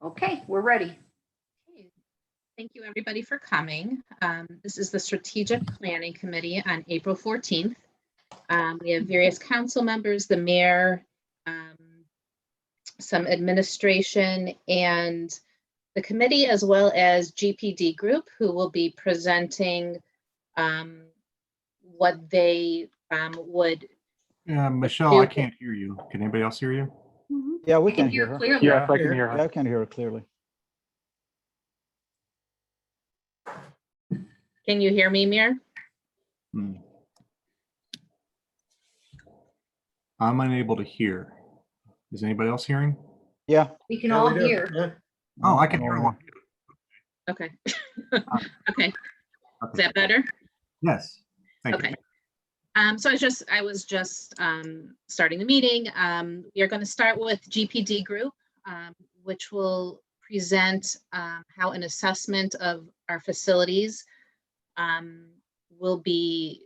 Okay, we're ready. Thank you, everybody, for coming. This is the Strategic Planning Committee on April 14th. We have various council members, the mayor, some administration, and the committee, as well as GPD Group, who will be presenting what they would. Michelle, I can't hear you. Can anybody else hear you? Yeah, we I can hear her. clearly. Yes, I can hear Yeah, her. I can hear her clearly. Can you hear me, Mayor? I'm unable to hear. Is anybody else hearing? Yeah. We can all hear. Yeah. Oh, I can hear them. Okay. Okay. Is that better? Yes. Thank Okay. you. So I was just starting the meeting. We are going to start with GPD Group, which will present how an assessment of our facilities will be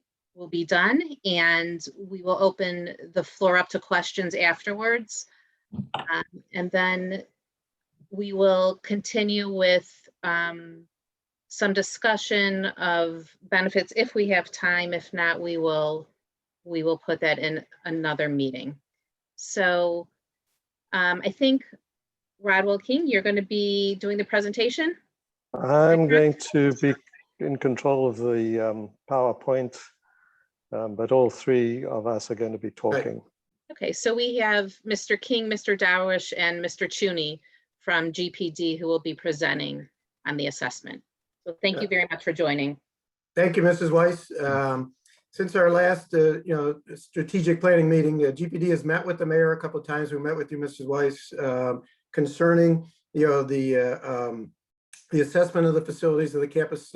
done, and we will open the floor up to questions afterwards. And then we will continue with some discussion of benefits if we have time. If not, we will put that in another meeting. So I think, Rodwell King, you're going to be doing the presentation? I'm going to be in control of the PowerPoint, but all three of us are going to be talking. Okay, so we have Mr. King, Mr. Dowish, and Mr. Chuney from GPD who will be presenting on the assessment. So thank you very much for joining. Thank you, Mrs. Weiss. Since our last, strategic planning meeting, GPD has met with the mayor a couple of times. We met with you, Mrs. Weiss, concerning, the assessment of the facilities of the campus,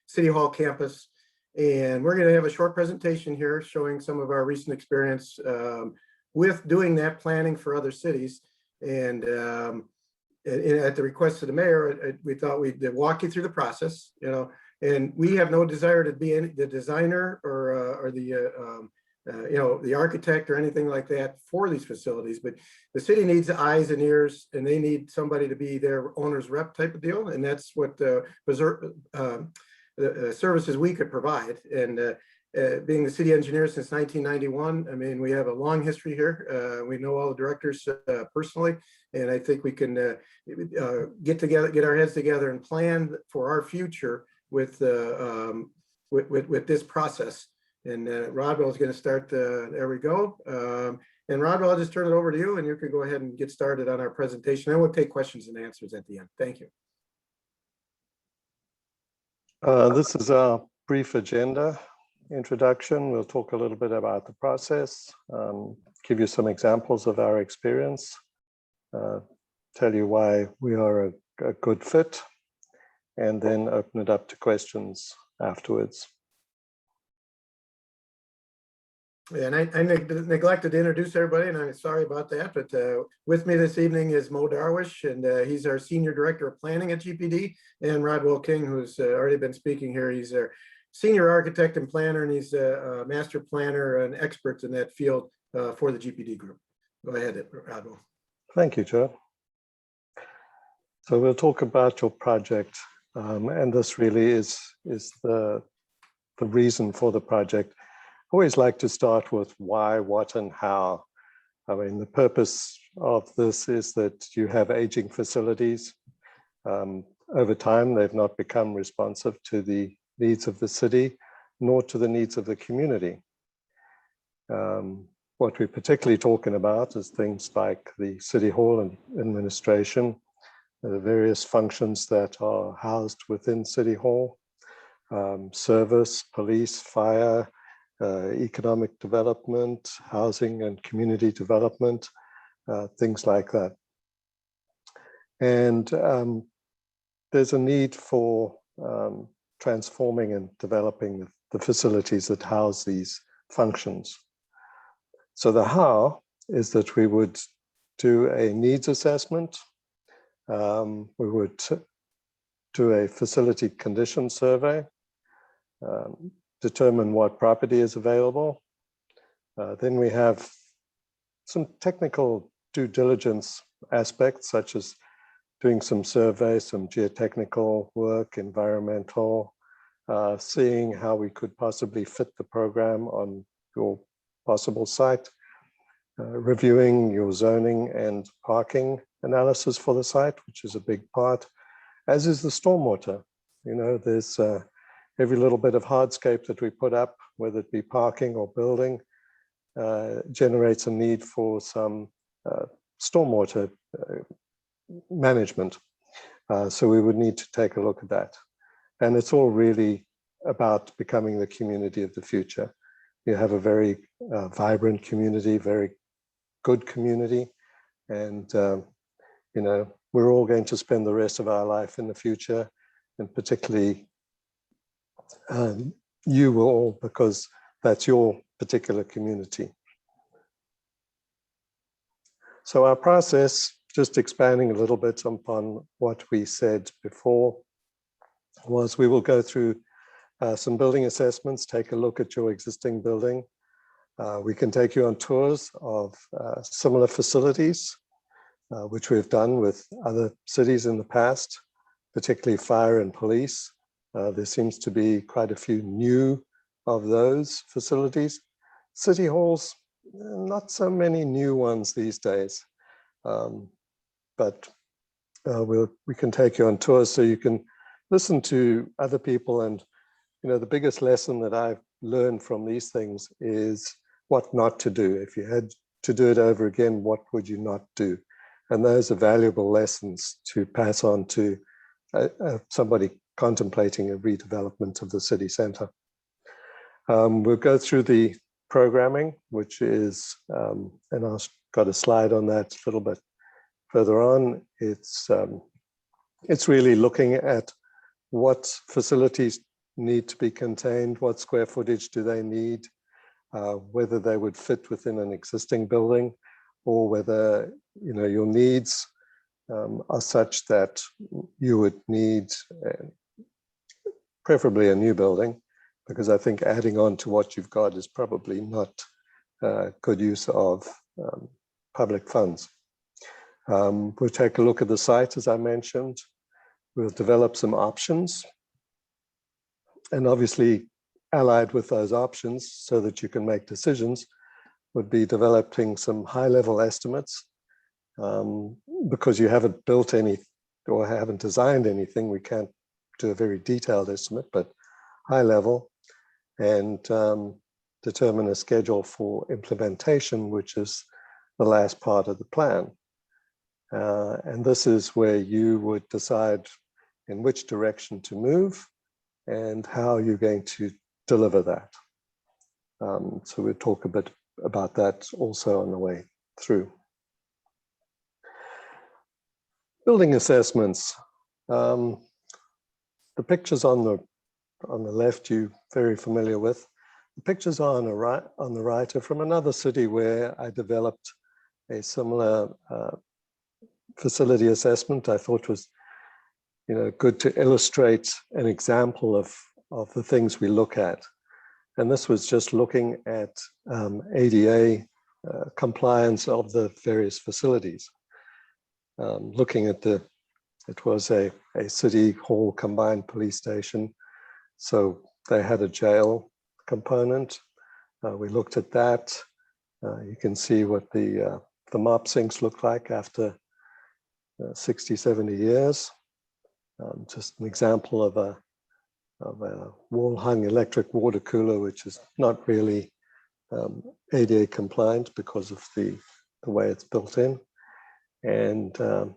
City Hall campus. And we're going to have a short presentation here showing some of our recent experience with doing that planning for other cities. And at the request of the mayor, we thought we'd walk you through the process, and we have no desire to be the designer or the architect or anything like that for these facilities, but the city needs eyes and ears, and they need somebody to be their owner's rep type of deal. And that's what the services we could provide. And being the city engineer since 1991, I mean, we have a long history here. We know all the directors personally, and I think we can get our heads together and plan for our future with this process. And Rodwell is going to start. There we go. And Rodwell, I'll just turn it over to you, and you can go ahead and get started on our presentation. And we'll take questions and answers at the end. Thank you. This is our brief agenda introduction. We'll talk a little bit about the process, give you some examples of our experience, tell you why we are a good fit, and then open it up to questions afterwards. Yeah, and I neglected to introduce everybody, and I'm sorry about that, but with me this evening is Mo Darwish, and he's our Senior Director of Planning at GPD, and Rodwell King, who's already been speaking here. He's our Senior Architect and Planner, and he's a Master Planner and expert in that field for the GPD Group. Go ahead, Rodwell. Thank you, Joe. So we'll talk about your project, and this really is the reason for the project. I always like to start with why, what, and how. I mean, the purpose of this is that you have aging facilities. Over time, they've not become responsive to the needs of the city, nor to the needs of the community. What we're particularly talking about is things like the City Hall and administration, the various functions that are housed within City Hall, service, police, fire, economic development, housing and community development, things like that. And there's a need for transforming and developing the facilities that house these functions. So the how is that we would do a needs assessment. We would do a facility condition survey, determine what property is available. Then we have some technical due diligence aspects, such as doing some surveys, some geotechnical work, environmental, seeing how we could possibly fit the program on your possible site, reviewing your zoning and parking analysis for the site, which is a big part, as is the stormwater. You know, there's every little bit of hardscape that we put up, whether it be parking or building, generates a need for some stormwater management. So we would need to take a look at that. And it's all really about becoming the community of the future. You have a very vibrant community, very good community. And, you know, we're all going to spend the rest of our life in the future, and particularly you will all, because that's your particular community. So our process, just expanding a little bit upon what we said before, was we will go through some building assessments, take a look at your existing building. We can take you on tours of similar facilities, which we've done with other cities in the past, particularly fire and police. There seems to be quite a few new of those facilities. City halls, not so many new ones these days, but we can take you on tours so you can listen to other people. And you know, the biggest lesson that I've learned from these things is what not to do. If you had to do it over again, what would you not do? And those are valuable lessons to pass on to somebody contemplating a redevelopment of the city center. We'll go through the programming, which is, and I've got a slide on that a little bit further on. It's really looking at what facilities need to be contained, what square footage do they need, whether they would fit within an existing building, or whether, you know, your needs are such that you would need preferably a new building, because I think adding on to what you've got is probably not good use of public funds. We'll take a look at the site, as I mentioned. We'll develop some options. And obviously, allied with those options, so that you can make decisions, would be developing some high-level estimates. Because you haven't built any or haven't designed anything, we can't do a very detailed estimate, but high level, and determine a schedule for implementation, which is the last part of the plan. And this is where you would decide in which direction to move and how you're going to deliver that. So we'll talk a bit about that also on the way through. Building assessments. The pictures on the left you're very familiar with. The pictures on the right are from another city where I developed a similar facility assessment. I thought was, you know, good to illustrate an example of the things we look at. And this was just looking at ADA compliance of the various facilities. Looking at it was a city hall combined police station. So they had a jail component. We looked at that. You can see what the mop sinks look like after 60, 70 years. Just an example of a wall-hung electric water cooler, which is not really ADA compliant because of the way it's built in, and a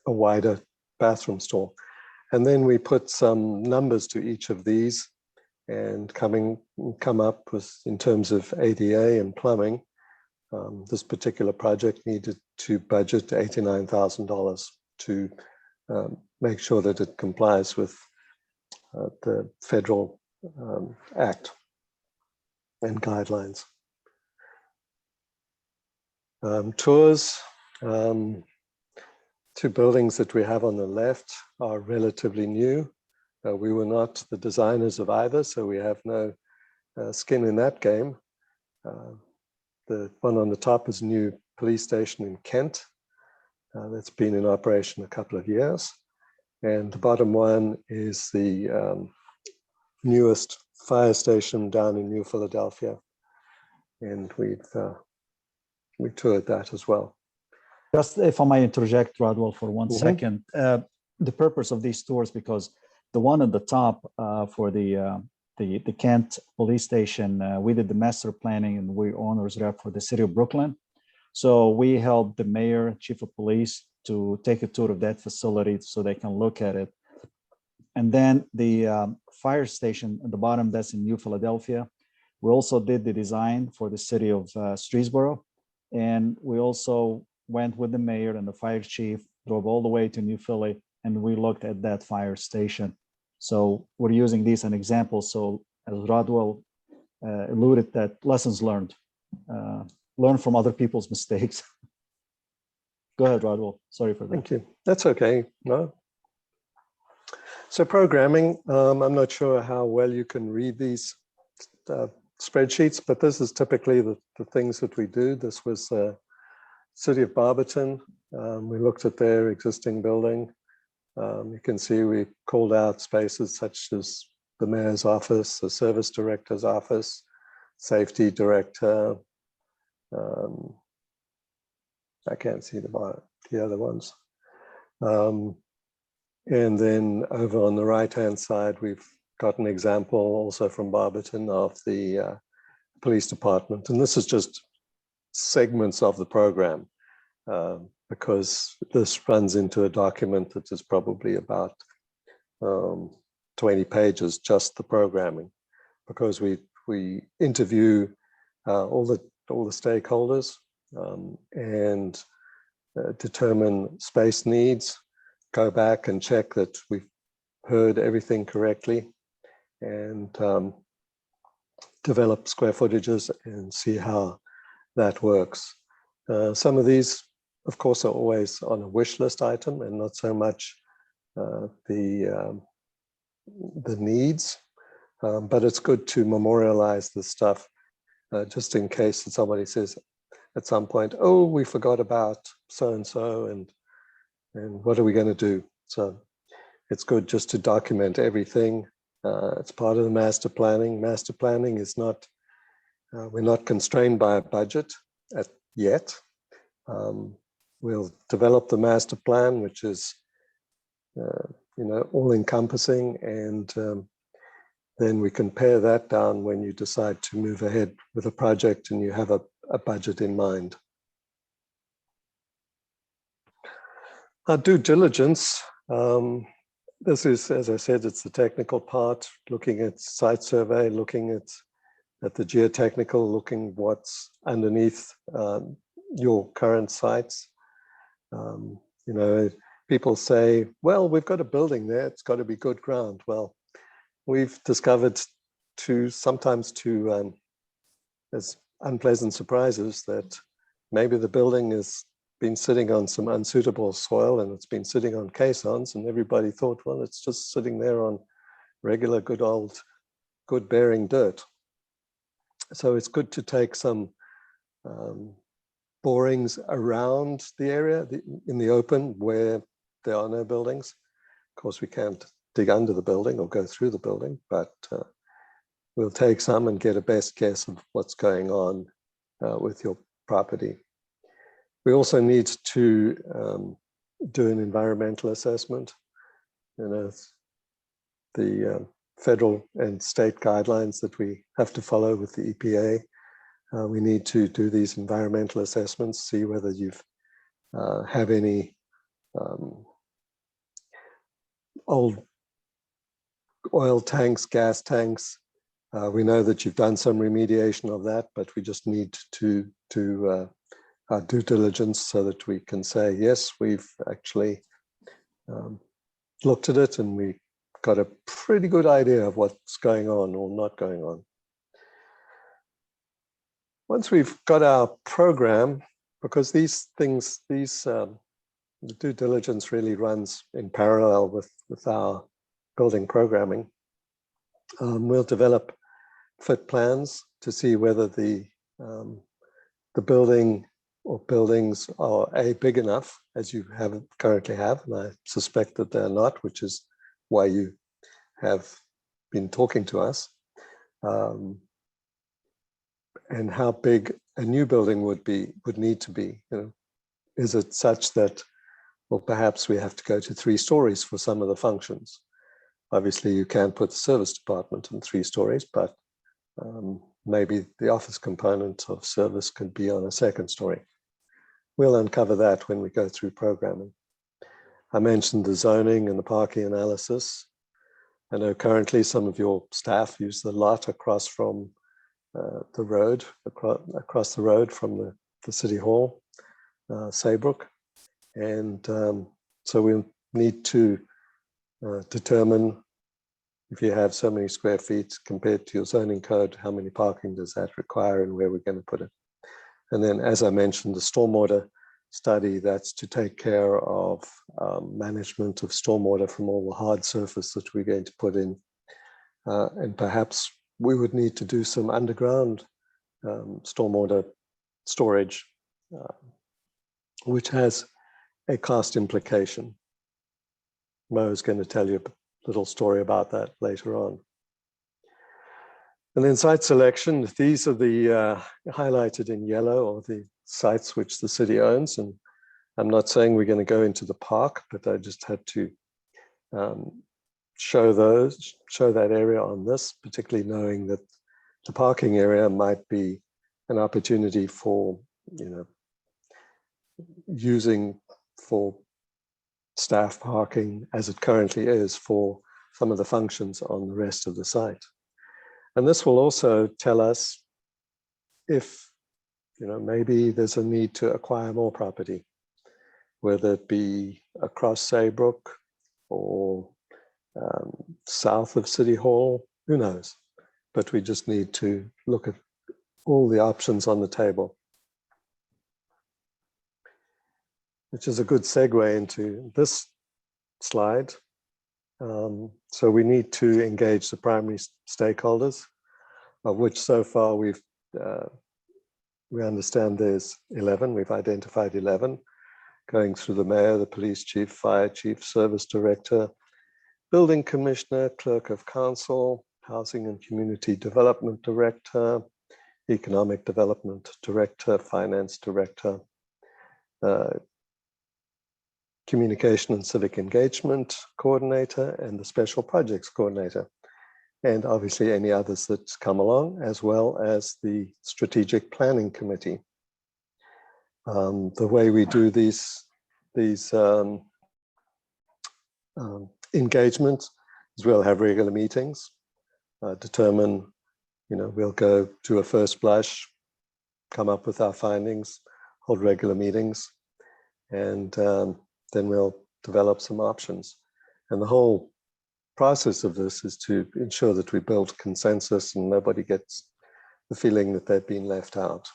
wider bathroom stall. And then we put some numbers to each of these and come up with, in terms of ADA and plumbing, this particular project needed to budget $89,000 to make sure that it complies with the federal act and guidelines. Tours. Two buildings that we have on the left are relatively new. We were not the designers of either, so we have no skin in that game. The one on the top is a new police station in Kent. that's been in operation a couple of years. And the bottom one is the newest fire station down in New Philadelphia. And we toured that as well. Just if I may interject, Rodwell, for 1 Mhm. second. The purpose of these tours, because the one at the top for the Kent Police Station, we did the master planning and we're owners rep for the city of Brooklyn. So we helped the mayor, chief of police to take a tour of that facility so they can look at it. And then the fire station at the bottom, that's in New Philadelphia. We also did the design for the city of Streetsboro. And we also went with the mayor and the fire chief, drove all the way to New Philly, and we looked at that fire station. So we're using these as an example. So as Rodwell alluded, that lessons learned, learn from other people's mistakes. Go ahead, Rodwell. Sorry for that. Thank you. That's okay. No. So programming, I'm not sure how well you can read these spreadsheets, but this is typically the things that we do. This was City of Barberton. We looked at their existing building. You can see we called out spaces such as the mayor's office, the service director's office, safety director. I can't see the other ones. And then over on the right-hand side, we've got an example also from Barberton of the police department. And this is just segments of the program because this runs into a document that is probably about 20 pages, just the programming, because we interview all the stakeholders and determine space needs, go back and check that we've heard everything correctly, and develop square footages and see how that works. Some of these, of course, are always on a wish list item and not so much the needs, but it's good to memorialize this stuff just in case that somebody says at some point, oh, we forgot about so-and-so and what are we going to do? So it's good just to document everything. It's part of the master planning. Master planning is not, we're not constrained by a budget yet. We'll develop the master plan, which is, all encompassing, and then we can pare that down when you decide to move ahead with a project and you have a budget in mind. Our due diligence, this is, as I said, it's the technical part, looking at site survey, looking at the geotechnical, looking what's underneath your current sites. People say, well, we've got a building there, it's got to be good ground. Well, we've discovered sometimes as unpleasant surprises that maybe the building has been sitting on some unsuitable soil and it's been sitting on caissons, and everybody thought, well, it's just sitting there on regular good bearing dirt. So it's good to take some borings around the area in the open where there are no buildings. Of course, we can't dig under the building or go through the building, but we'll take some and get a best guess of what's going on with your property. We also need to do an environmental assessment. The federal and state guidelines that we have to follow with the EPA. We need to do these environmental assessments, see whether you've have any old oil tanks, gas tanks. We know that you've done some remediation of that, but we just need to do our due diligence so that we can say, yes, we've actually looked at it and we got a pretty good idea of what's going on or not going on. Once we've got our program, because these things, the due diligence really runs in parallel with our building programming, we'll develop fit plans to see whether the building or buildings are big enough, as you currently have, and I suspect that they're not, which is why you have been talking to us, and how big a new building would need to be. Is it such that, well, perhaps we have to go to 3 stories for some of the functions? Obviously, you can't put the service department in 3 stories, but maybe the office component of service could be on a 2nd story. We'll uncover that when we go through programming. I mentioned the zoning and the parking analysis. I know currently some of your staff use the lot across from the road, across the road from the City Hall, Saybrook. And so we'll need to determine, if you have so many square feet compared to your zoning code, how many parking does that require and where we're going to put it. And then, as I mentioned, the stormwater study, that's to take care of management of stormwater from all the hard surface that we're going to put in. And perhaps we would need to do some underground stormwater storage, which has a cost implication. Mo is going to tell you a little story about that later on. And then site selection, these are the highlighted in yellow, or the sites which the city owns. And I'm not saying we're going to go into the park, but I just had to show that area on this, particularly knowing that the parking area might be an opportunity for, using for staff parking as it currently is for some of the functions on the rest of the site. And this will also tell us if, maybe there's a need to acquire more property, whether it be across Saybrook or south of City Hall, who knows? But we just need to look at all the options on the table. Which is a good segue into this slide. So we need to engage the primary stakeholders, of which so far we understand there's 11. We've identified 11, going through the mayor, the police chief, fire chief, service director, building commissioner, clerk of council, housing and community development director, economic development director, finance director, communication and civic engagement coordinator, and the special projects coordinator, and obviously any others that come along, as well as the strategic planning committee. The way we do these engagements is we'll have regular meetings, determine, we'll go to a first blush, come up with our findings, hold regular meetings, and then we'll develop some options. And the whole process of this is to ensure that we build consensus and nobody gets the feeling that they've been left out,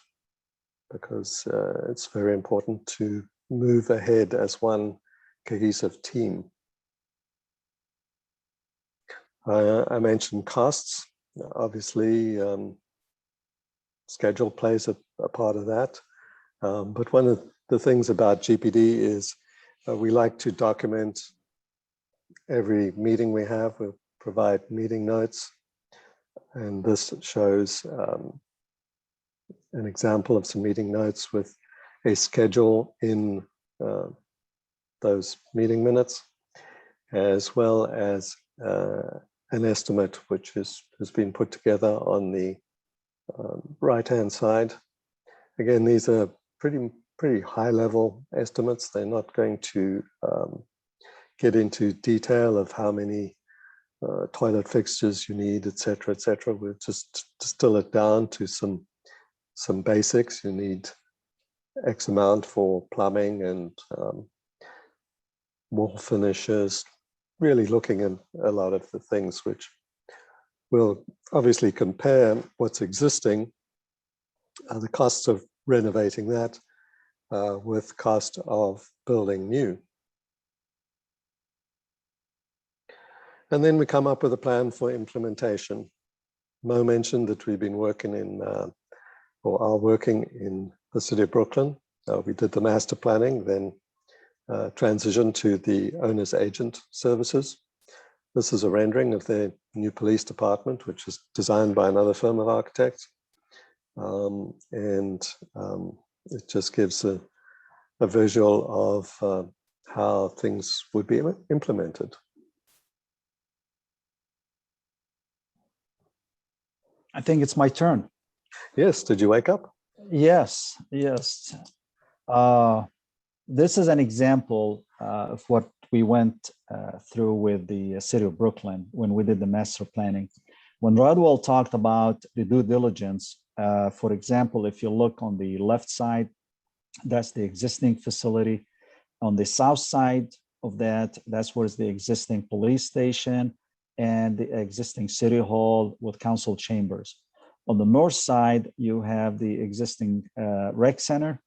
because it's very important to move ahead as one cohesive team. I mentioned costs. Obviously, schedule plays a part of that. But one of the things about GPD is we like to document every meeting we have. We'll provide meeting notes. And this shows an example of some meeting notes with a schedule in those meeting minutes, as well as an estimate which has been put together on the right-hand side. Again, these are pretty high-level estimates. They're not going to get into detail of how many toilet fixtures you need, et cetera, et cetera. We'll just distill it down to some basics. You need X amount for plumbing and wall finishes, really looking at a lot of the things which will obviously compare what's existing, the costs of renovating that with cost of building new. And then we come up with a plan for implementation. Mo mentioned that we've been working in, or are working in the city of Brooklyn. we did the master planning, then transitioned to the owner's agent services. This is a rendering of the new police department, which is designed by another firm of architects. It just gives a visual of how things would be implemented. I think it's my turn. Yes, did you wake up? Yes, yes. This is an example of what we went through with the city of Brooklyn when we did the master planning. When Rodwell talked about the due diligence, for example, if you look on the left side, that's the existing facility. On the south side of that, that's where's the existing police station and the existing city hall with council chambers. On the north side, you have the existing rec center.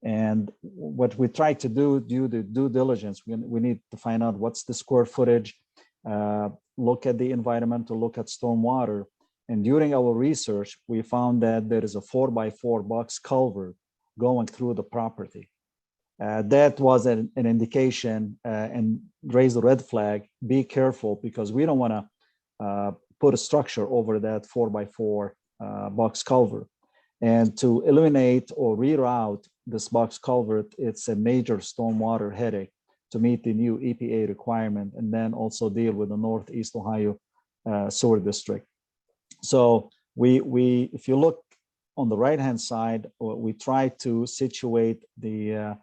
And what we try to do the due diligence, we need to find out what's the square footage, look at the environmental, look at stormwater. And during our research, we found that there is a 4x4 box culvert going through the property. That was an indication and raised a red flag. Be careful, because we don't want to put a structure over that 4x4 box culvert. And to eliminate or reroute this box culvert, it's a major stormwater headache to meet the new EPA requirement, and then also deal with the Northeast Ohio sewer district. So if you look on the right-hand side, we try to situate the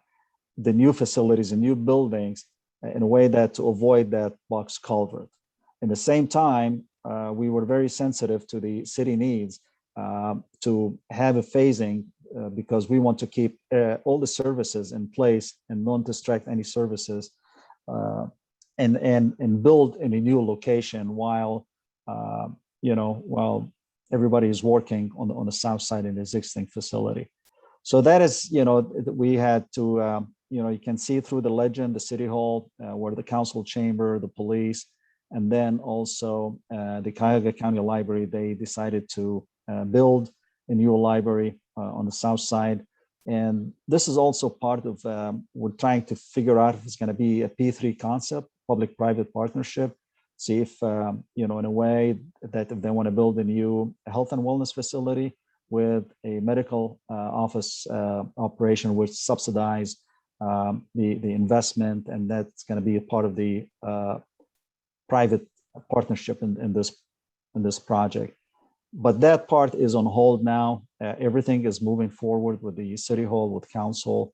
new facilities and new buildings in a way that to avoid that box culvert. At the same time, we were very sensitive to the city needs to have a phasing because we want to keep all the services in place and not distract any services and build in a new location while while everybody is working on the south side in the existing facility. So that is, we had to, you can see through the legend, the city hall, where the council chamber, the police, and then also the Cuyahoga County Library, they decided to build a new library on the south side. And this is also part of, we're trying to figure out if it's going to be a P3 concept, public-private partnership, see if, in a way that if they want to build a new health and wellness facility with a medical office operation, which subsidize the investment, and that's going to be a part of the private partnership in this project. But that part is on hold now. Everything is moving forward with the city hall, with council,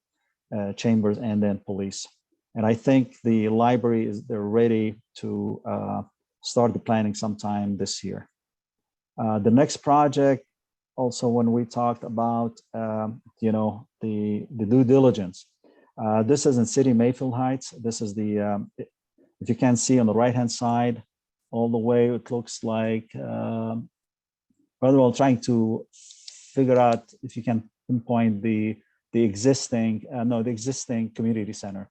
chambers, and then police. And I think the library they're ready to start the planning sometime this year. The next project, also when we talked about, the due diligence. This is in City Mayfield Heights. This is the, if you can see on the right-hand side, all the way, it looks like, rather well trying to figure out if you can pinpoint the existing community center.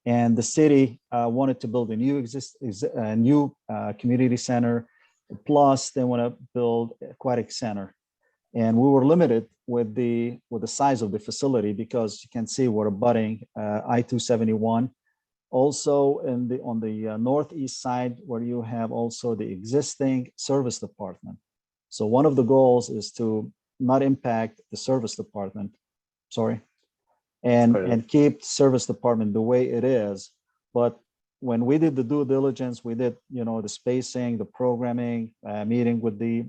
And the city wanted to build a new community center, plus they want to build aquatic center. And we were limited with the size of the facility because you can see we're abutting I-271. Also on the northeast side, where you have also the existing service department. So one of the goals is to not impact the service department, and keep service department the way it is. But when we did the due diligence, we did, the spacing, the programming, meeting with the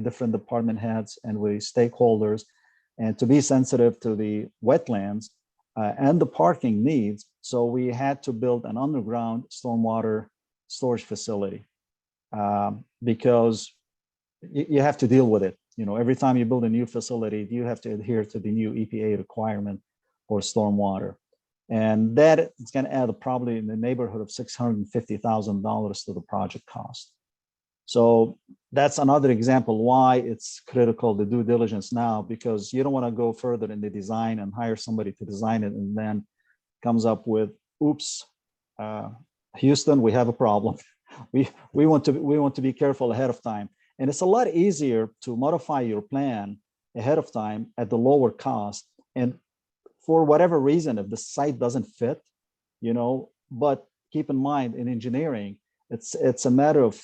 different department heads and with stakeholders, and to be sensitive to the wetlands and the parking needs. So we had to build an underground stormwater storage facility because you have to deal with it. Every time you build a new facility, you have to adhere to the new EPA requirement for stormwater. And that is going to add probably in the neighborhood of $650,000 to the project cost. So that's another example why it's critical to due diligence now, because you don't want to go further in the design and hire somebody to design it and then comes up with, oops, Houston, we have a problem. We want to be careful ahead of time. And it's a lot easier to modify your plan ahead of time at the lower cost and for whatever reason, if the site doesn't fit, but keep in mind in engineering, it's a matter of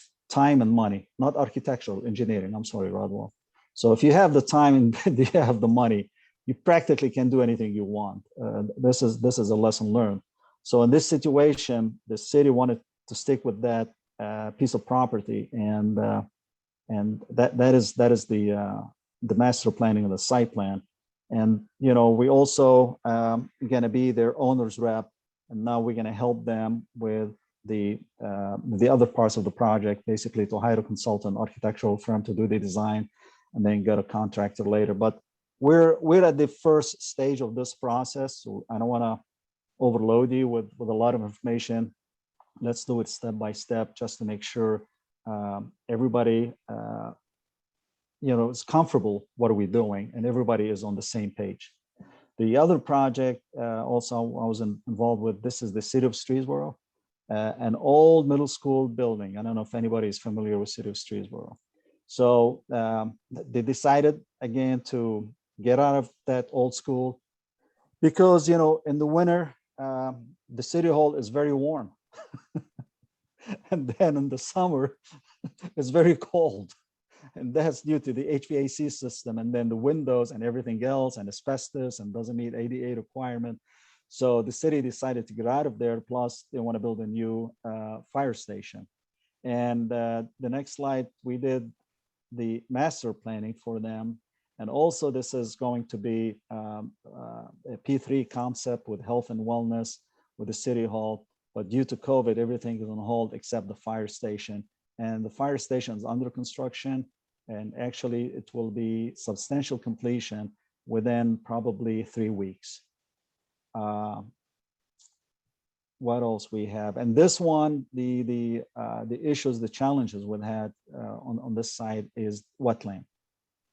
time and money, not architectural engineering. I'm sorry, Rodwell. So if you have the time and you have the money, you practically can do anything you want. This is a lesson learned. So in this situation, the city wanted to stick with that piece of property, and that is the master planning and the site plan. And we also going to be their owner's rep, and now we're going to help them with the other parts of the project, basically to hire a consultant architectural firm to do the design, and then get a contractor later. But we're at the first stage of this process, so I don't want to overload you with a lot of information. Let's do it step by step, just to make sure everybody is comfortable what are we doing, and everybody is on the same page. The other project also I was involved with, this is the city of Streetsboro, an old middle school building. I don't know if anybody is familiar with city of Streetsboro. So they decided again to get out of that old school because in the winter the city hall is very warm, and then in the summer it's very cold. And that's due to the HVAC system, and then the windows and everything else, and asbestos, and doesn't meet ADA requirement. So the city decided to get out of there. Plus, they want to build a new fire station. And the next slide, we did the master planning for them. And also, this is going to be a P3 concept with health and wellness with the city hall. But due to COVID, everything is on hold except the fire station. And the fire station is under construction, and actually it will be substantial completion within probably 3 weeks. What else we have? And this one, the issues, the challenges we had on this side is wetland,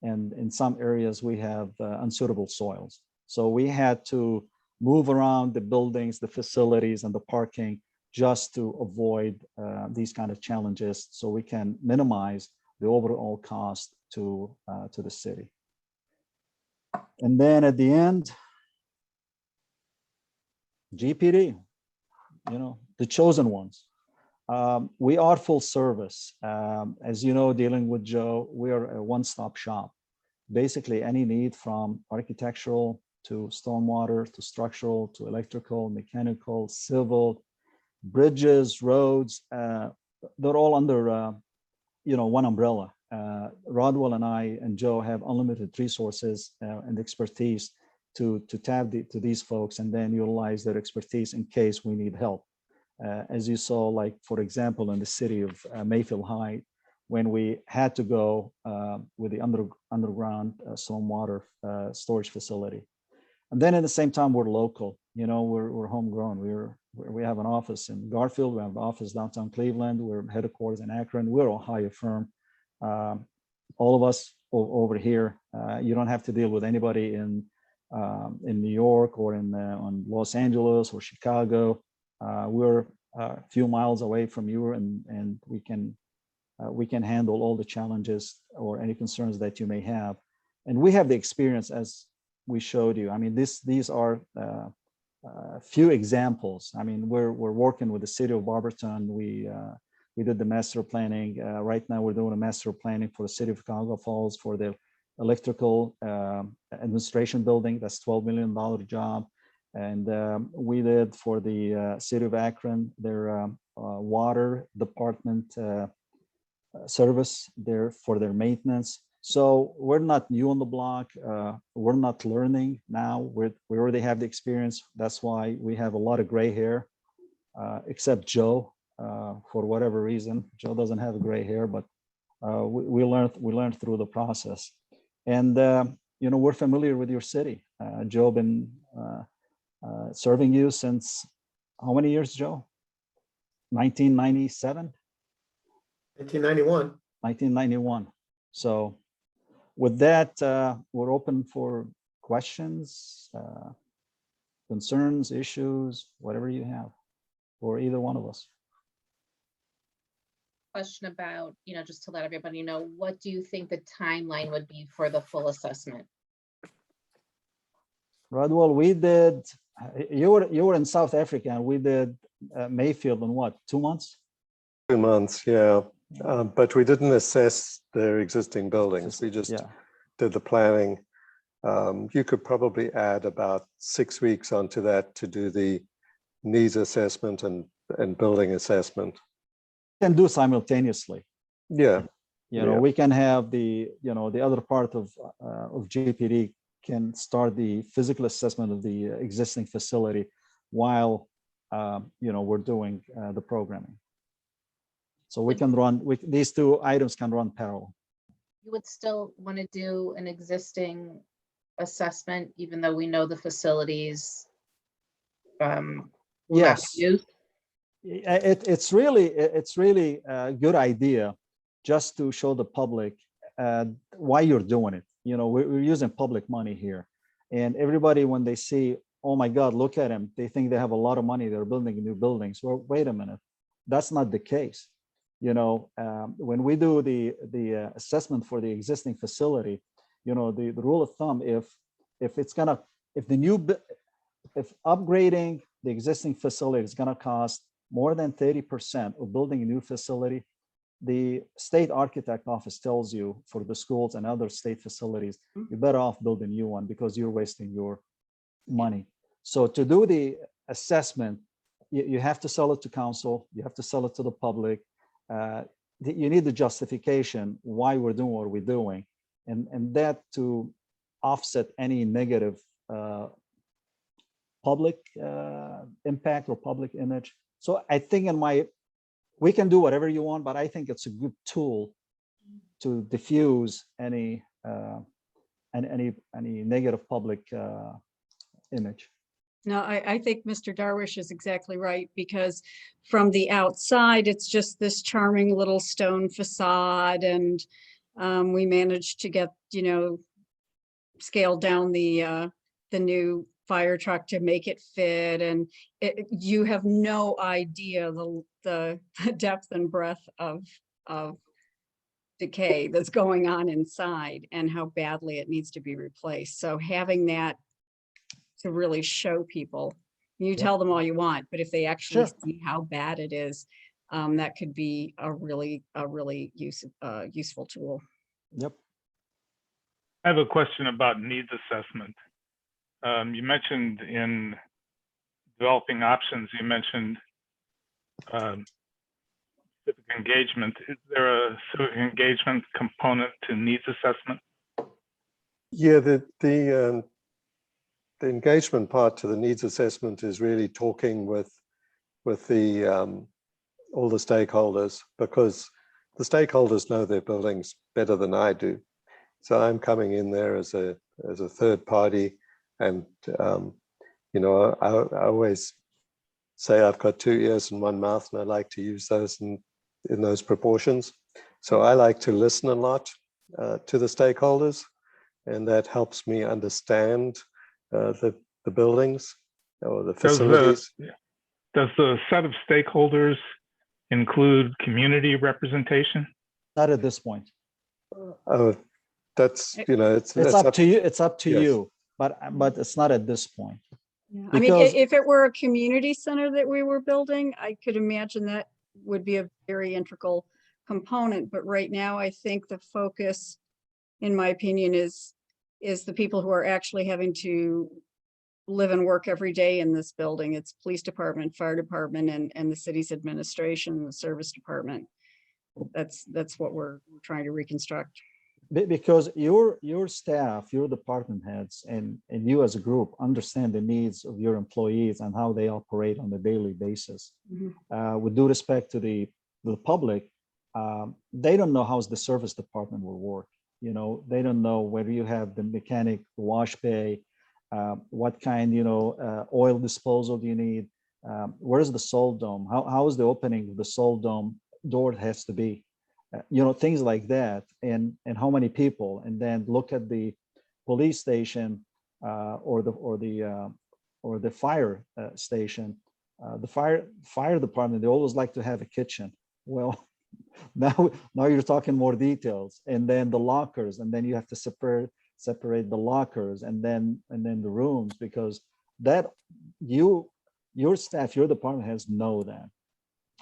and in some areas we have unsuitable soils. So we had to move around the buildings, the facilities, and the parking, just to avoid these kind of challenges, so we can minimize the overall cost to the city. And then at the end, GPD, the chosen ones. We are full service. As you know, dealing with Joe, we are a one-stop shop. Basically, any need from architectural to stormwater to structural to electrical, mechanical, civil, bridges, roads, they're all under one umbrella. Rodwell and I and Joe have unlimited resources and expertise to tap to these folks, and then utilize their expertise in case we need help. As you saw, like for example, in the city of Mayfield High, when we had to go with the underground stormwater storage facility. And then at the same time, we're local, we're homegrown. We have an office in Garfield, we have an office downtown Cleveland, we're headquarters in Akron, we're an Ohio firm. All of us over here, you don't have to deal with anybody in New York or in Los Angeles or Chicago. We're a few miles away from you, and we can handle all the challenges or any concerns that you may have. And we have the experience, as we showed you. I mean, these are a few examples. I mean, we're working with the city of Barberton. We did the master planning. Right now, we're doing a master planning for the city of Chicago Falls for the electrical administration building. That's $12 million job. And we did for the city of Akron, their water department service there for their maintenance. So we're not new on the block. We're not learning now. We already have the experience. That's why we have a lot of gray hair, except Joe. For whatever reason, Joe doesn't have gray hair, but we learned through the process. And we're familiar with your city. Joe been serving you since how many years, Joe? 1997? 1991. 1991. So with that, we're open for questions, concerns, issues, whatever you have, for either one of us. Question about, just to let everybody know, what do you think the timeline would be for the full assessment? Rodwell, we did, you were in South Africa, and we did Mayfield in what, 2 months? 2 months, yeah. But we didn't assess their existing buildings. We just Yeah. did the planning. You could probably add about 6 weeks onto that to do the needs assessment and building assessment. Can do simultaneously. Yeah, You know, Yeah. we can have the, you know, the other part of GPD can start the physical assessment of the existing facility while, you know, we're doing the programming. So we can run, these two items can run parallel. You would still want to do an existing assessment, even though we know the facilities will not Yes. be used? It's really a good idea just to show the public why you're doing it. You know, we're using public money here, and everybody, when they see, oh my God, look at them, they think they have a lot of money, they're building new buildings. Well, wait a minute, that's not the case. You know, when we do the assessment for the existing facility, you know, the rule of thumb, if upgrading the existing facility is going to cost more than 30% of building a new facility, the state architect office tells you for the schools and other state facilities, you're better off building a new one because you're wasting your money. So to do the assessment, you have to sell it to council, you have to sell it to the public. You need the justification why we're doing what we're doing, and that to offset any negative public impact or public image. So I think we can do whatever you want, but I think it's a good tool to diffuse any negative public image. No, I think Mr. Darwish is exactly right, because from the outside, it's just this charming little stone facade, and we managed to get, you know, scale down the new fire truck to make it fit, and you have no idea the depth and breadth of decay that's going on inside and how badly it needs to be replaced. So having that to really show people, you tell them all you want, but if they actually see how bad it is, that could be a really useful tool. Yep. I have a question about needs assessment. You mentioned in developing options, you mentioned civic engagement. Is there a civic engagement component to needs assessment? Yeah, the engagement part to the needs assessment is really talking with the all the stakeholders, because the stakeholders know their buildings better than I do. So I'm coming in there as a third party, and you know, I always say I've got 2 ears and 1 mouth, and I like to use those in those proportions. So I like to listen a lot to the stakeholders, and that helps me understand the buildings or the facilities. Does the set of stakeholders include community representation? Not at this point. Oh, that's, you know, It's up to you. It's up to Yes. you, but it's not at this point. Yeah. I mean, if it were a community center that we were building, I could imagine that would be a very integral component. But right now, I think the focus, in my opinion, is the people who are actually having to live and work every day in this building. It's police department, fire department, and the city's administration, the service department. That's what we're trying to reconstruct. Because your staff, your department heads, and you as a group understand the needs of your employees and how they operate on a daily basis. Mhm. With due respect to the public, they don't know how the service department will work. You know, they don't know whether you have the mechanic wash bay, what kind, you know, oil disposal do you need, where's the salt dome, how is the opening of the salt dome door has to be. You know, things like that, and how many people, and then look at the police station or the fire station. The fire department, they always like to have a kitchen. Well, now you're talking more details, and then the lockers, and then you have to separate the lockers, and then the rooms, because that your staff, your department has know that.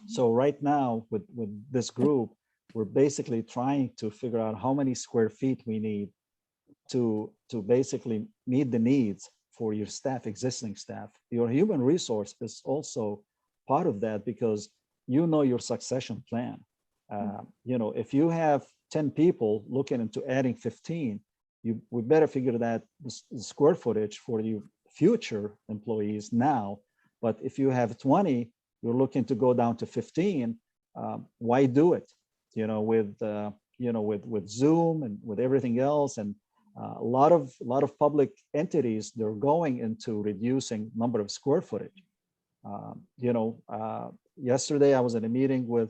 So right now with this group, we're basically trying to figure out how many square feet we need to basically meet the needs for your staff, existing staff. Your human resource is also part of that, because you know your succession plan. If you have 10 people looking into adding 15, we better figure that the square footage for your future employees now. But if you have 20, you're looking to go down to 15. Why do it? With Zoom and with everything else, and a lot of public entities, they're going into reducing number of square footage. Yesterday I was in a meeting with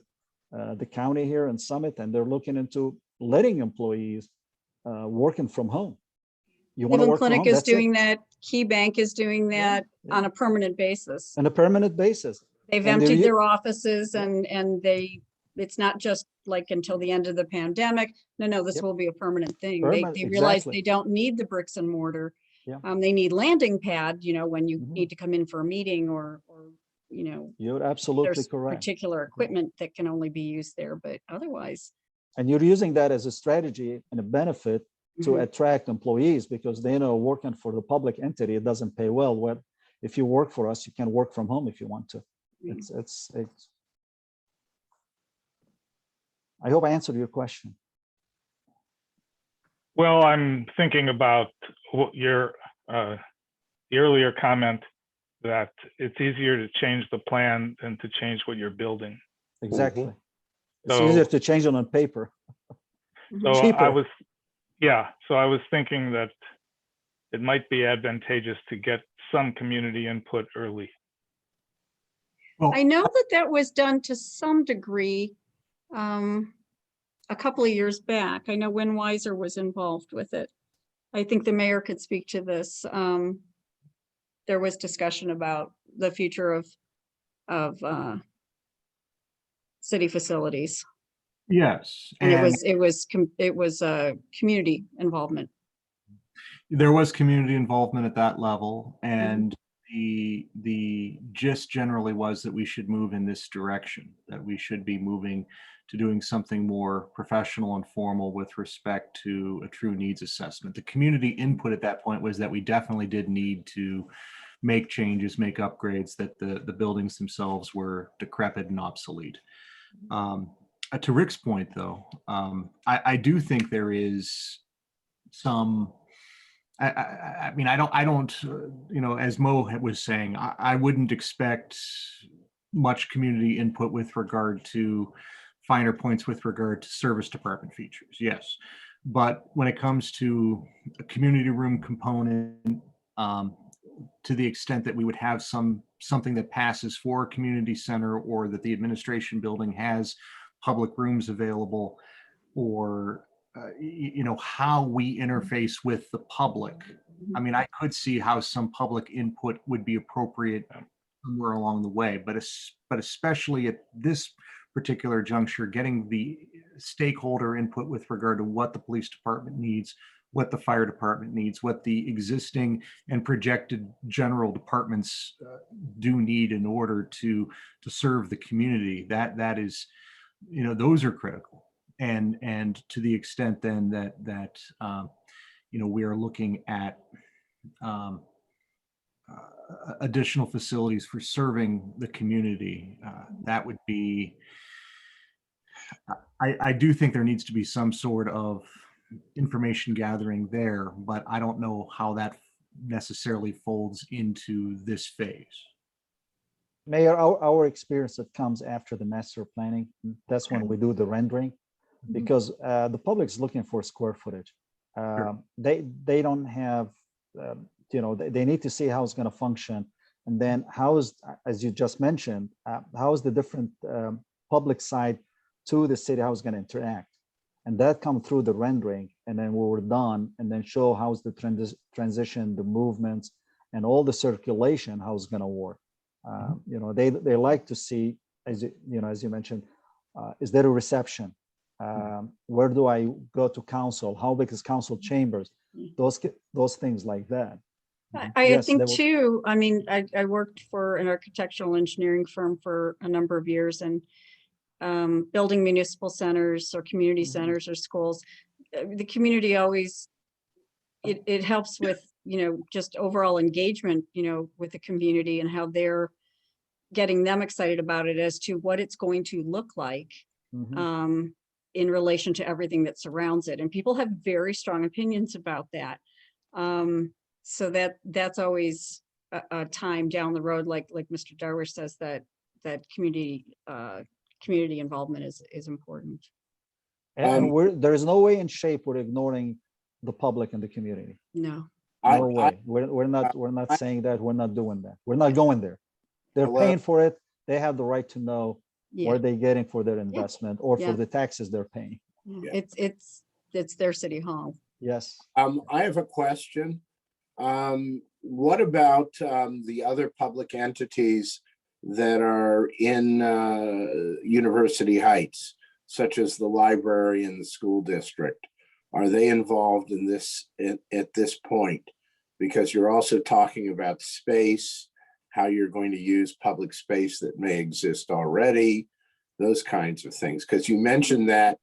the county here in Summit, and they're looking into letting employees working from home. You want to Cleveland work from Clinic home? is That's it. doing that. Key Bank is doing that on a permanent basis. On a permanent basis. They've And they're emptied u- their offices, and it's not just like until the end of the pandemic. No, this Yep. will be a permanent thing. Permanent, They realize exactly. they don't need the bricks and mortar. Yeah. They need landing pad, when you Mhm. need to come in for a meeting or You're absolutely there's correct. particular equipment that can only be used there, but otherwise. And you're using that as a strategy and a benefit to Mhm. attract employees, because they know working for the public entity, it doesn't pay well. Well, if you work for us, you can work from home if you want to. It's I hope I answered your question. Well, I'm thinking about your the earlier comment that it's easier to change the plan than to change what you're building. Exactly. It's So- easier to change it on paper. So I Cheaper. was, so I was thinking that it might be advantageous to get some community input early. Well, I know that was done to some degree a couple of years back. I know when Weiser was involved with it. I think the mayor could speak to this. There was discussion about the future of city facilities, yes. and it was community involvement. There was community involvement at that level, and the gist generally was that we should move in this direction, that we should be moving to doing something more professional and formal with respect to a true needs assessment. The community input at that point was that we definitely did need to make changes, make upgrades, that the buildings themselves were decrepit and obsolete. To Rick's point, though, I do think there is some. I mean, I don't, as Mo was saying, I wouldn't expect much community input with regard to finer points with regard to service department features. Yes. But when it comes to a community room component, to the extent that we would have something that passes for a community center, or that the administration building has public rooms available, or how we interface with the public. I mean, I could see how some public input would be appropriate somewhere along the way, but especially at this particular juncture, getting the stakeholder input with regard to what the police department needs, what the fire department needs, what the existing and projected general departments do need in order to serve the community. That is, those are critical. And to the extent then that we are looking at additional facilities for serving the community, that would be, I do think there needs to be some sort of information gathering there, but I don't know how that necessarily folds into this phase. Mayor, our experience that comes after the master planning, that's when we do the rendering, because the public's looking for square footage. They don't have, they need to see how it's going to function. And then how is, as you just mentioned, how is the different public side to the city, how it's going to interact. And that come through the rendering, and then we were done, and then show how's the transition, the movements, and all the circulation, how it's going to work. They like to see, as you mentioned, is there a reception? Where do I go to council? How big is council chambers? Those things like that. I Yes, think there will- too, I mean, I worked for an architectural engineering firm for a number of years, and building municipal centers or community centers or schools, the community always, it helps with, just overall engagement, with the community and how they're getting them excited about it as to what it's going to look like Mhm. in relation to everything that surrounds it. And people have very strong opinions about that. So that's always a time down the road, like Mr. Darwish says, that community involvement is important. And there's no way in shape we're ignoring the public and the community. No. No way. We're not saying that. We're not doing that. We're not going there. They're Well, paying for it. They have the right to know Yeah, what they're getting for their investment or Yeah. for the taxes they're paying. yeah. It's their city hall. Yes. I have a question. What about the other public entities that are in University Heights, such as the library and the school district? Are they involved in this at this point? Because you're also talking about space, how you're going to use public space that may exist already, those kinds of things. Because you mentioned that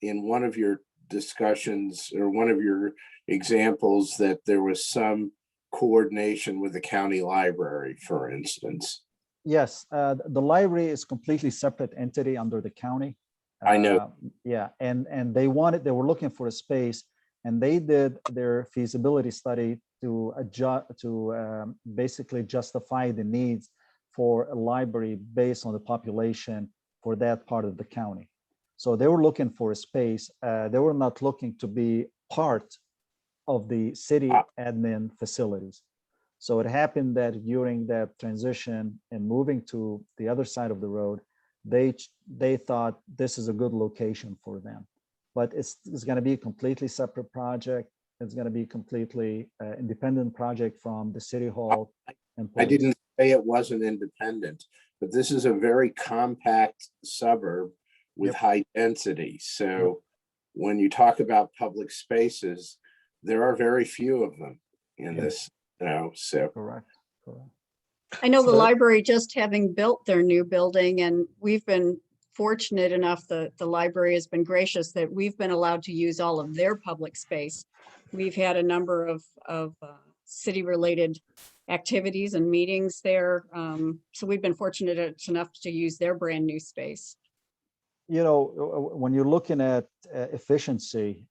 in one of your discussions or one of your examples that there was some coordination with the county library, for instance. Yes. The library is completely separate entity under the county. I know. Yeah. And they were looking for a space, and they did their feasibility study to adjust, to basically justify the needs for a library based on the population for that part of the county. So they were looking for a space. They were not looking to be part of the city admin facilities. So it happened that during that transition and moving to the other side of the road, they thought this is a good location for them. But it's going to be a completely separate project. It's going to be completely independent project from the city hall. And I police. didn't say it wasn't independent, but this is a very compact suburb with Yep. high density. So when you talk about public spaces, there are very few of them in Yeah. this, so. Correct. I know the So- library, just having built their new building, and we've been fortunate enough, the library has been gracious that we've been allowed to use all of their public space. We've had a number of city-related activities and meetings there. So we've been fortunate enough to use their brand new space. When you're looking at efficiency,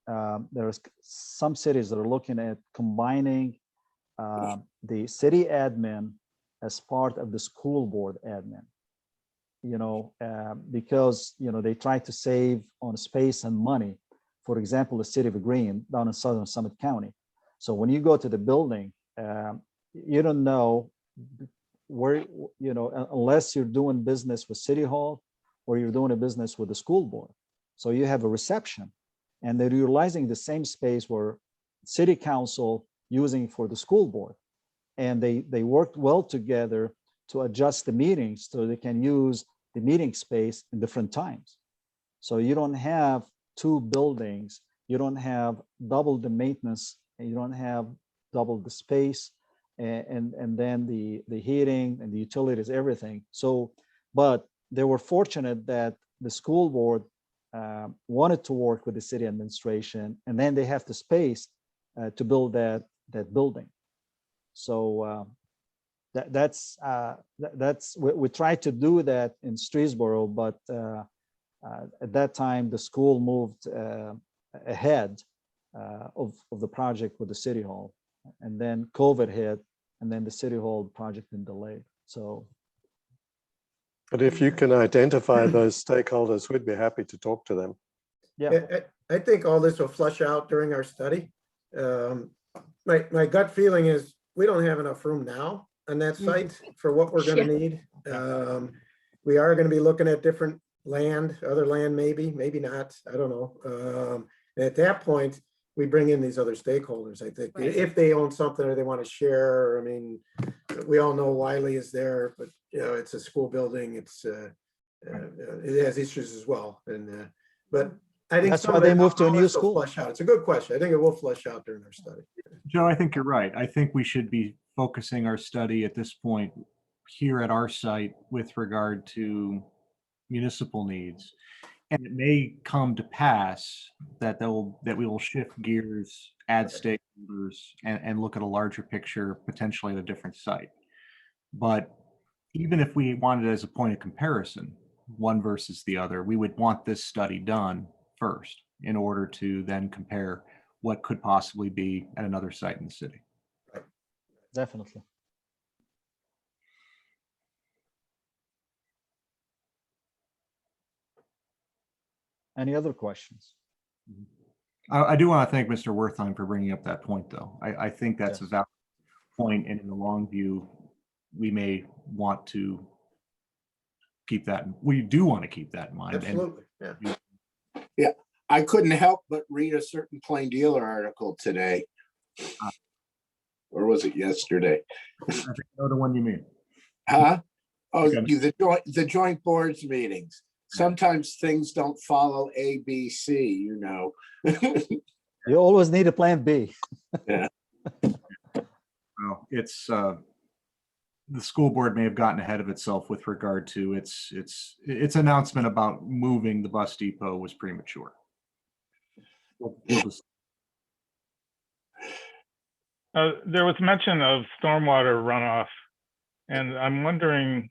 there's some cities that are looking at combining the city admin as part of the school board admin. Because they try to save on space and money. For example, the city of Green down in Southern Summit County. So when you go to the building, you don't know where, unless you're doing business with City Hall or you're doing a business with the school board. So you have a reception, and they're utilizing the same space where city council using for the school board. And they worked well together to adjust the meetings so they can use the meeting space in different times. So you don't have two buildings, you don't have double the maintenance, and you don't have double the space, and then the heating and the utilities, everything. So, but they were fortunate that the school board wanted to work with the city administration, and then they have the space to build that building. So that's we tried to do that in Streetsboro, but at that time the school moved ahead of the project with the city hall, and then COVID hit, and then the city hall project been delayed. So, But if you can identify those stakeholders, we'd be happy to talk to them. yeah, I think all this will flush out during our study. My gut feeling is we don't have enough room now on that site for what we're going to need. We are going to be looking at different land, other land, maybe not. I don't know. At that point, we bring in these other stakeholders, I think, Right. if they own something or they want to share. I mean, we all know Wiley is there, but it's a school building. It's it has issues as well. And but I think That's some why of they it moved to a will new also school. flush out. It's a good question. I think it will flush out during our study. Joe, I think you're right. I think we should be focusing our study at this point here at our site with regard to municipal needs. And it may come to pass that we will shift gears, add stakeholders, and look at a larger picture, potentially at a different site. But even if we wanted it as a point of comparison, one versus the other, we would want this study done first in order to then compare what could possibly be at another site in the city. Definitely. Any other questions? I do want to thank Mr. Wertheim for bringing up that point, though. I think that's a Yes. valid point, and in the long view, we may want to keep that. We do want to keep that in mind. Absolutely, yeah. Yeah, I couldn't help but read a certain Plain Dealer article today. Or was it yesterday? I think I know the one you mean. Huh? Oh, Okay. the joint boards meetings. Sometimes things don't follow A, B, C, you know. You always need a plan B. Well, it's the school board may have gotten ahead of itself with regard to its announcement about moving the bus depot was premature. We'll just- There was mention of stormwater runoff, and I'm wondering,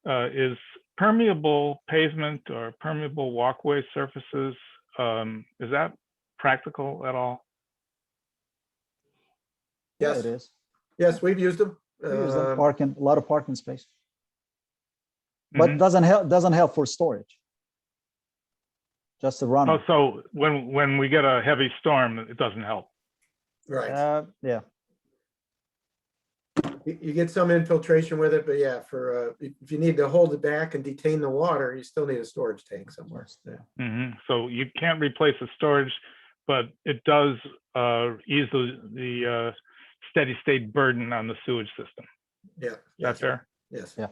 is permeable pavement or permeable walkway surfaces, is that practical at all? Yeah, Yes, it is. yes, we've used them. We use them Um, parking, a lot of parking space. But Mhm. doesn't help for storage. Just a Oh, runoff. so when we get a heavy storm, it doesn't help. Right. Yeah, You get some infiltration with it, but yeah, for, if you need to hold it back and detain the water, you still need a storage tank somewhere. Yeah. So you can't replace the storage, but it does ease the steady state burden on the sewage system. Yeah. Is that Yes, fair? yes. Yeah.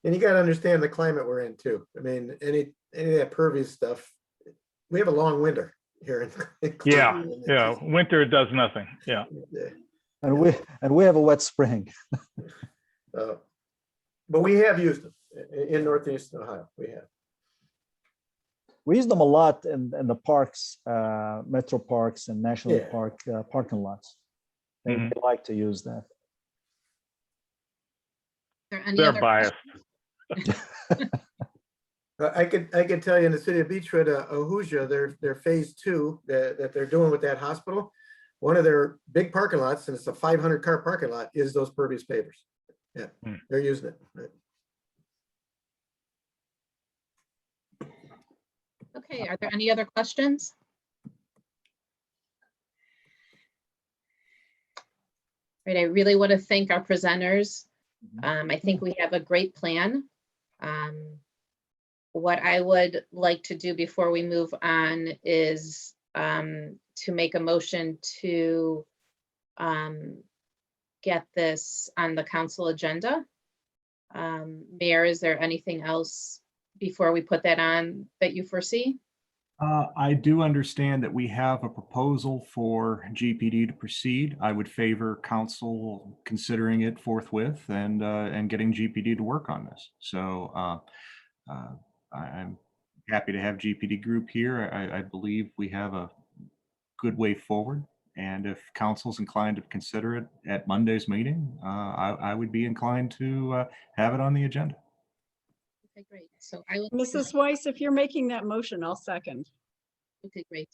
And you gotta understand the climate we're in too. I mean, any of that pervious stuff, we have a long winter here in Yeah, Cleveland, and it's yeah. just- Winter does nothing. Yeah. yeah. and we have a wet spring. But we have used them in Northeast Ohio. We have. We use them a lot in the parks, metro parks and national Yeah. park parking lots. They Mhm. like to use that. Are there any They're other biased. I could tell you in the city of Beechwood, Ahuja, their phase 2 that they're doing with that hospital, one of their big parking lots, and it's a 500 car parking lot, is those pervious pavers. Yeah, Hmm. they're using it. Right. Okay, are there any other questions? Right, I really want to thank our presenters. I think we have a great plan. What I would like to do before we move on is to make a motion to get this on the council agenda. Mayor, is there anything else before we put that on that you foresee? I do understand that we have a proposal for GPD to proceed. I would favor council considering it forthwith and getting GPD to work on this. So I'm happy to have GPD group here. I believe we have a good way forward. And if council's inclined to consider it at Monday's meeting, I would be inclined to have it on the agenda. Okay, great. So I will. Mrs. Weiss, if you're making that motion, I'll second. Okay, great.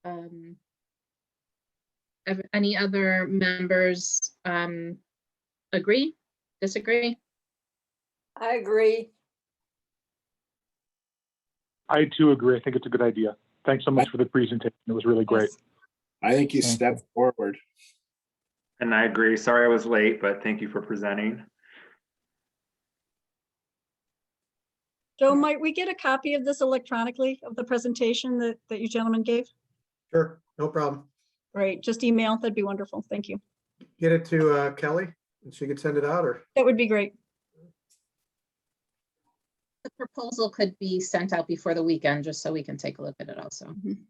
Mhm. Any other members agree, disagree? I agree. I too agree. I think it's a good idea. Thanks so much for the presentation. It was really great. I think you Thank stepped forward. And I agree. Sorry I was late, but thank you for presenting. Joe, might we get a copy of this electronically, of the presentation that you gentlemen gave? Sure, no problem. Great, just email, that'd be wonderful, thank you. Get it to Kelly, and she could send it out, or That would be great. the proposal could be sent out before the weekend, just so we can take a look at it also. Mhm.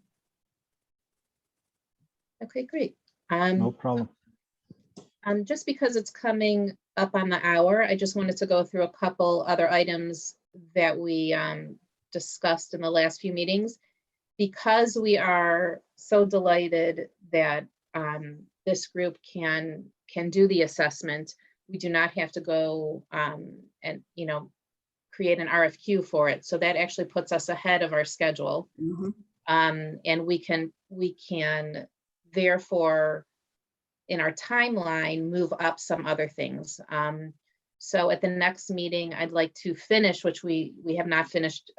Okay, great. No problem. Just because it's coming up on the hour, I just wanted to go through a couple other items that we discussed in the last few meetings. Because we are so delighted that this group can do the assessment, we do not have to go and create an RFQ for it. So that actually puts us ahead of our schedule. Mhm. And we can therefore, in our timeline, move up some other things. So at the next meeting, I'd like to finish, which we have not finished,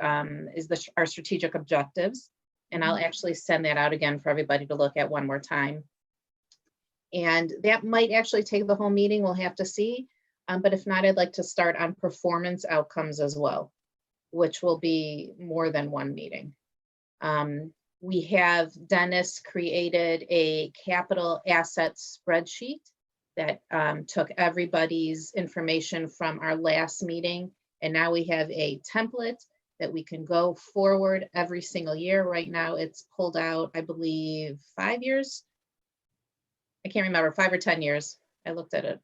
is our strategic objectives. And I'll actually send that out again for everybody to look at one more time. And that might actually take the whole meeting, we'll have to see. But if not, I'd like to start on performance outcomes as well, which will be more than one meeting. We have Dennis created a capital asset spreadsheet that took everybody's information from our last meeting. And now we have a template that we can go forward every single year. Right now, it's pulled out, I believe, 5 years. I can't remember, 5 or 10 years. I looked at it.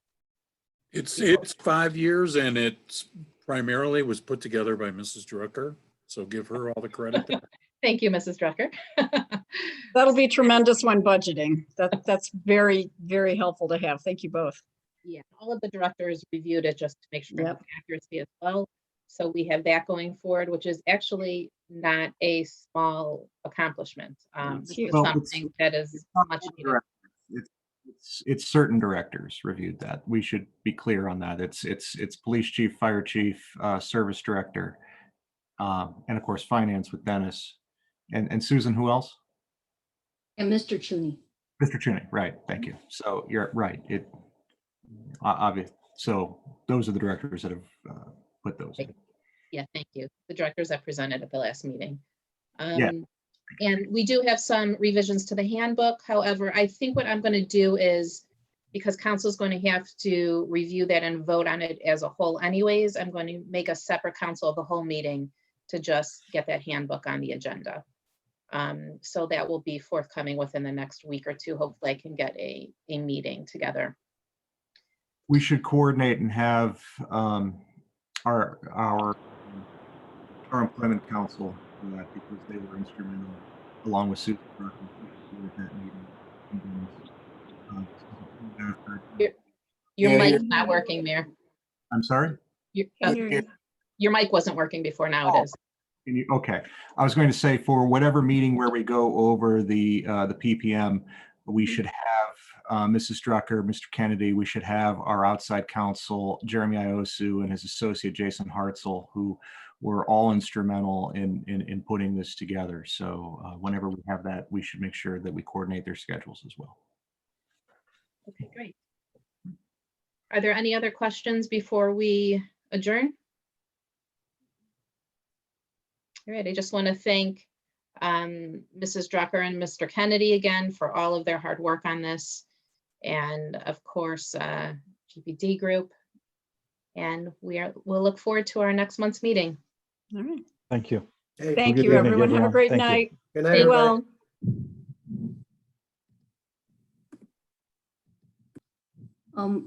It's 5 years, and it's primarily was put together by Mrs. Drucker. So give her all the credit there. Thank you, Mrs. Drucker. That'll be tremendous when budgeting. That's very, very helpful to have. Thank you both. Yeah, all of the directors reviewed it just to make sure Yep. of accuracy as well. So we have that going forward, which is actually not a small accomplishment. It's This huge. is Well, something that is much needed. It's certain directors reviewed that. We should be clear on that. It's police chief, fire chief, service director, and of course, finance with Dennis. And Susan, who else? And Mr. Cheney. Mr. Cheney, right, thank you. So you're right, obvious. So those are the directors that have put those in. Yeah, thank you. The directors that presented at the last meeting. Yeah. And we do have some revisions to the handbook. However, I think what I'm going to do is, because council is going to have to review that and vote on it as a whole anyways, I'm going to make a separate council of the whole meeting to just get that handbook on the agenda. So that will be forthcoming within the next week or two. Hopefully I can get a meeting together. We should coordinate and have our employment council do that, because they were instrumental, along with Susan, with that meeting. Your Yeah, mic's not working, Mayor. I'm sorry? Your mic wasn't working before, now it is. Okay, I was going to say, for whatever meeting where we go over the PPM, we should have Mrs. Drucker, Mr. Kennedy, we should have our outside counsel, Jeremy Iosu, and his associate, Jason Hartzell, who were all instrumental in putting this together. So whenever we have that, we should make sure that we coordinate their schedules as well. Okay, great. Are there any other questions before we adjourn? All right, I just want to thank Mrs. Drucker and Mr. Kennedy again for all of their hard work on this. And of course, GPD group. And we'll look forward to our next month's meeting. All right. Thank you. Hey, Thank Good you, evening, everyone. Have a everyone. great Thank you. night. good night, Be everybody. well.